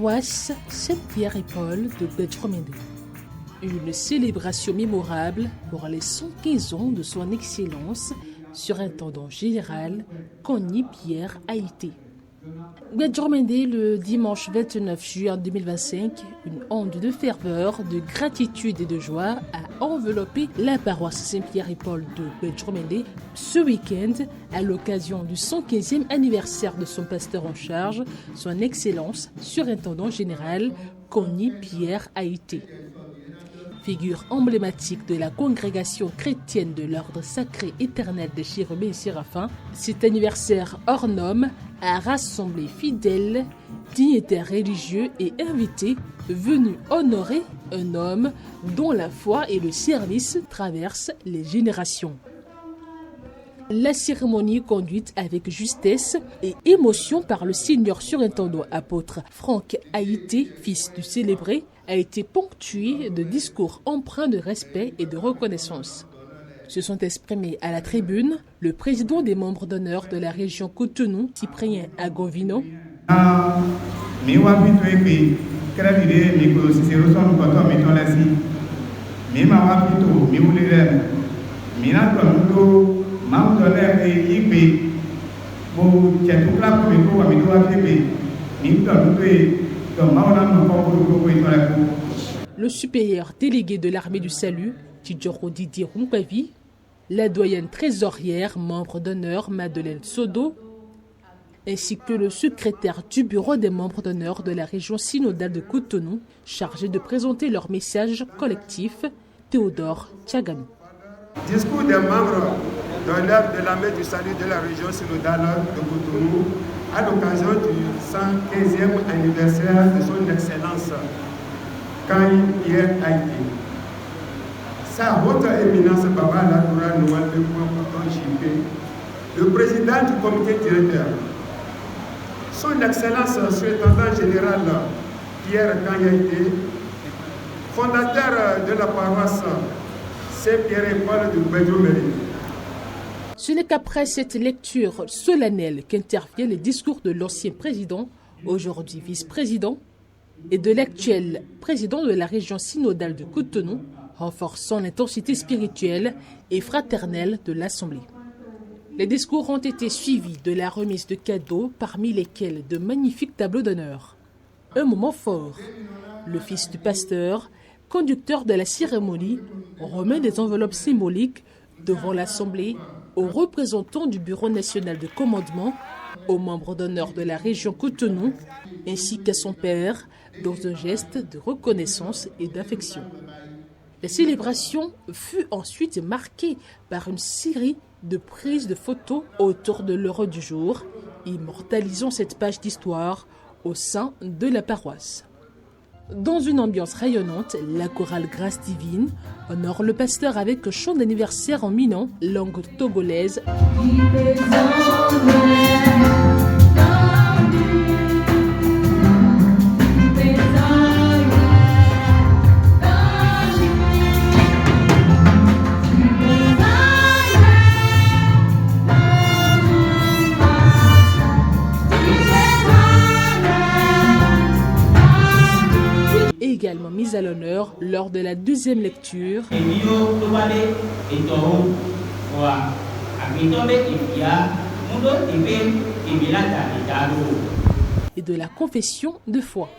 paroisse Saint-Pierre-et-Paul de Bedjomende. Une célébration mémorable pour les 115 ans de son Excellence, surintendant général Kony Pierre Haïté. Bedjomende, le dimanche 29 juin 2025, une onde de ferveur, de gratitude et de joie a enveloppé la paroisse Saint-Pierre-et-Paul de Bedjomende ce week-end à l'occasion du 115e anniversaire de son pasteur en charge, son Excellence, surintendant général Kony Pierre Haïté. Figure emblématique de la congrégation chrétienne de l'ordre sacré éternel des chérubins et séraphins, cet anniversaire hors norme a rassemblé fidèles, dignitaires religieux et invités venus honorer un homme dont la foi et le service traversent les générations. La cérémonie, conduite avec justesse et émotion par le seigneur surintendant apôtre Franck Haïté, fils du célébré, a été ponctuée de discours empreints de respect et de reconnaissance. Se sont exprimés à la tribune le président des membres d'honneur de la région Cotonou, Cyprien Agovino, le supérieur délégué de l'armée du salut, Tidjoro Didier Rumpavi, la doyenne trésorière, membre d'honneur Madeleine Sodo, ainsi que le secrétaire du bureau des membres d'honneur de la région synodale de Cotonou, chargé de présenter leur message collectif, Théodore Tchagami. Discours des membres d'honneur de l'armée du salut de la région synodale de Cotonou à l'occasion du 115e anniversaire de son Excellence Kony Pierre Haïté. Sa haute éminence Baba Ladoura Noël de Kouakouton JP, le président du comité directeur, son Excellence surintendant général Pierre Kony Haïté, fondateur de la paroisse Saint-Pierre-et-Paul de Bedjomende. Ce n'est qu'après cette lecture solennelle qu'intervient le discours de l'ancien président, aujourd'hui vice-président, et de l'actuel président de la région synodale de Cotonou, renforçant l'intensité spirituelle et fraternelle de l'Assemblée. Les discours ont été suivis de la remise de cadeaux, parmi lesquels de magnifiques tableaux d'honneur. Un moment fort. Le fils du pasteur, conducteur de la cérémonie, remet des enveloppes symboliques devant l'Assemblée aux représentants du Bureau national de commandement, aux membres d'honneur de la région Cotonou, ainsi qu'à son père, dans un geste de reconnaissance et d'affection. La célébration fut ensuite marquée par une série de prises de photos autour de l'heure du jour, immortalisant cette page d'histoire au sein de la paroisse. Dans une ambiance rayonnante, la chorale Grâce Divine honore le pasteur avec un chant d'anniversaire en minant, langue togolaise. Également mise à l'honneur lors de la deuxième lecture et de la confession de foi.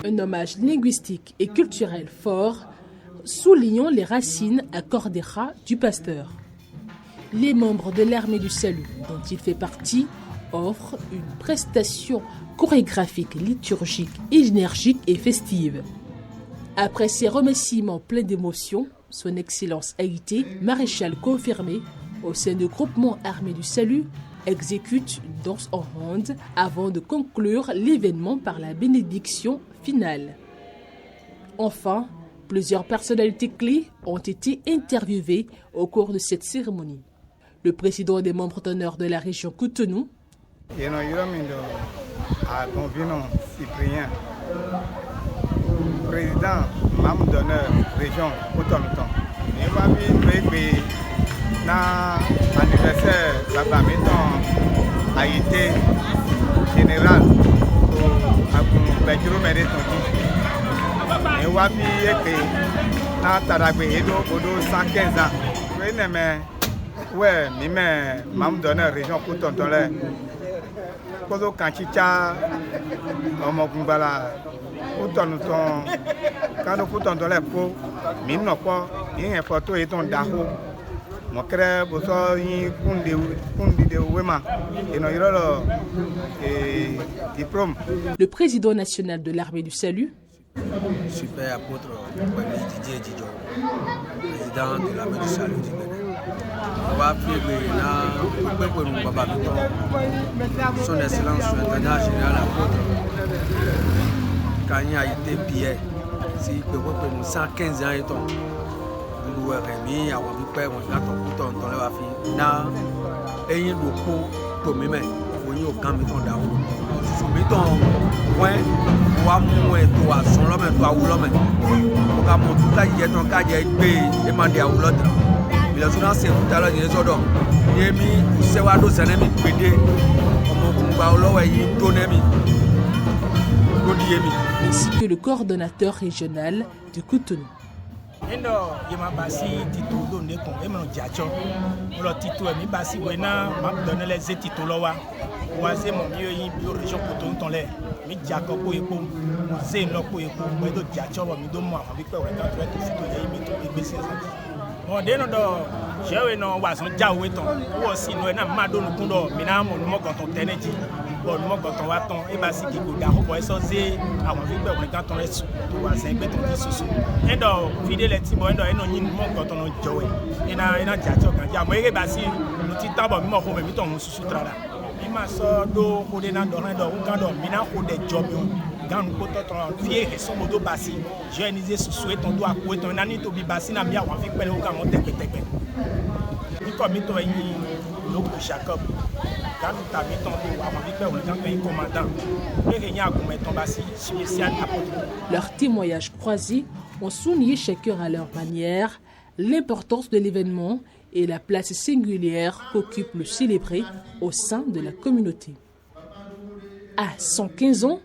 Un hommage linguistique et culturel fort, soulignant les racines accordéra du pasteur. Les membres de l'armée du salut, dont il fait partie, offrent une prestation chorégraphique, liturgique, énergique et festive. Après ces remerciements pleins d'émotion, son Excellence Haïté, maréchal confirmé au sein du groupement armé du salut, exécute une danse en ronde avant de conclure l'événement par la bénédiction finale. Enfin, plusieurs personnalités clés ont été interviewées au cours de cette cérémonie. Le président des membres d'honneur de la région Cotonou, À Gonvino, Cyprien, président, membre d'honneur, région, Cotonou. Et moi, dans l'anniversaire de la Bamiton a été général pour Pedro Médé Tonti. Et moi, dans Taragbe, Edo, 115 ans. Ouais, mais membre d'honneur, région, Cotonou. Kozo kanchicha omogumbala utonuton kando kutontole po minno po yin photo eton daho mo kre boso yin kundi de wema eno irolo diplôme. Le président national de l'armée du salut, super apôtre Didier Didjo, président de l'armée du salut du Bénin. On va appeler son excellence l'intendant général apôtre Kanye a été pillé. Si nous 115 ans et ton nous remis à mon père, on a ton ton la fille. Na et le pot pour me mettre au camp de ton daou. Soumis ton point pour moi toi son l'homme toi ou l'homme. Pour qu'à mon tout là il y a ton cas de demander à l'autre. Il a souvent c'est tout à l'heure des autres. Yemi Sewado Zanemi Pédé, ainsi que le coordonnateur régional du Cotonou. Bon, dès que j'ai eu un oiseau, j'ai eu un oiseau, j'ai eu un oiseau, j'ai eu un oiseau, j'ai eu un Leurs témoignages croisés ont souligné chacun à leur manière l'importance de l'événement et la place singulière qu'occupe le célébré au sein de la communauté. À 115 ans,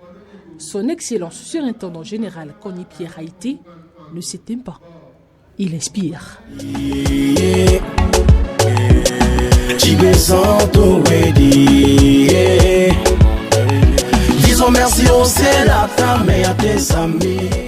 son excellence surintendant général Kony Pierre Haïté ne s'éteint pas. Il inspire. Disons merci au ciel à ta mère, à tes amis.